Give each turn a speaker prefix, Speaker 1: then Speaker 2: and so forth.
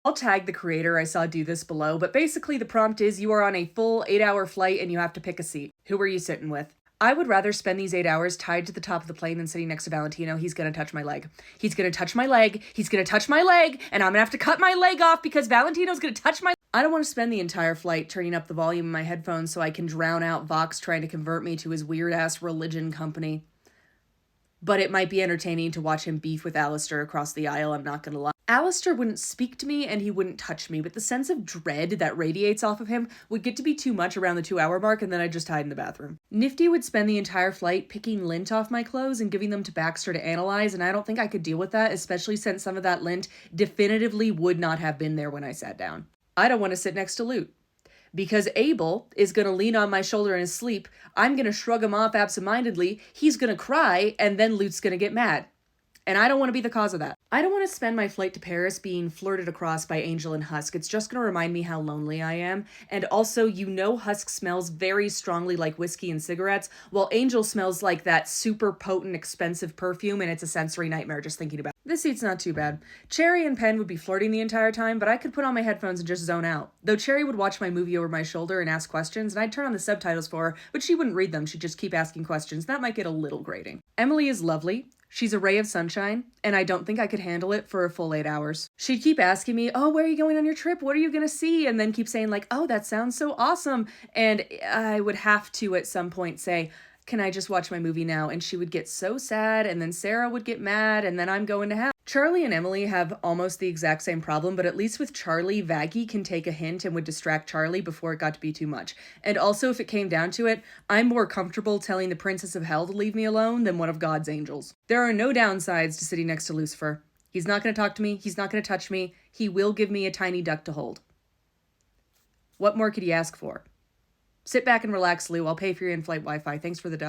Speaker 1: I'll tag the creator I saw do this below, but basically the prompt is you are on a full 8-hour flight and you have to pick a seat. Who are you sitting with? I would rather spend these 8 hours tied to the top of the plane than sitting next to Valentino. He's gonna touch my leg. He's gonna touch my leg. He's gonna touch my leg, and I'm gonna have to cut my leg off because Valentino's gonna touch my. I don't want to spend the entire flight turning up the volume in my headphones so I can drown out Vox trying to convert me to his weird ass religion company. But it might be entertaining to watch him beef with Alistair across the aisle, I'm not gonna lie. Alistair wouldn't speak to me and he wouldn't touch me, but the sense of dread that radiates off of him would get to be too much around the 2-hour mark, and then I'd just hide in the bathroom. Nifty would spend the entire flight picking lint off my clothes and giving them to Baxter to analyze, and I don't think I could deal with that, especially since some of that lint definitively would not have been there when I sat down. I don't want to sit next to Lute. Because Abel is going to lean on my shoulder in his sleep, I'm going to shrug him off absentmindedly, he's going to cry, and then Lute's going to get mad. And I don't want to be the cause of that. I don't want to spend my flight to Paris being flirted across by Angel and Husk. It's just going to remind me how lonely I am. And also, Husk smells very strongly like whiskey and cigarettes, while Angel smells like that super potent, expensive perfume, and it's a sensory nightmare just thinking about it. This seat's not too bad. Cherry and Penn would be flirting the entire time, but I could put on my headphones and just zone out. Though Cherry would watch my movie over my shoulder and ask questions, and I'd turn on the subtitles for her, but she wouldn't read them. She'd just keep asking questions. That might get a little grating. Emily is lovely. She's a ray of sunshine, and I don't think I could handle it for a full 8 hours. She'd keep asking me, oh, where are you going on your trip? What are you going to see? And then keep saying like, oh, that sounds so awesome. And I would have to at some point say, can I just watch my movie now? And she would get so sad, and then Sarah would get mad, and then I'm going to hell. Charlie and Emily have almost the exact same problem, but at least with Charlie, Vaggie can take a hint and would distract Charlie before it got to be too much. And also, if it came down to it, I'm more comfortable telling the Princess of Hell to leave me alone than one of God's angels. There are no downsides to sitting next to Lucifer. He's not going to talk to me. He's not going to touch me. He will give me a tiny duck to hold. What more could you ask for? Sit back and relax, Lou. I'll pay for your in-flight Wi-Fi. Thanks for the duck.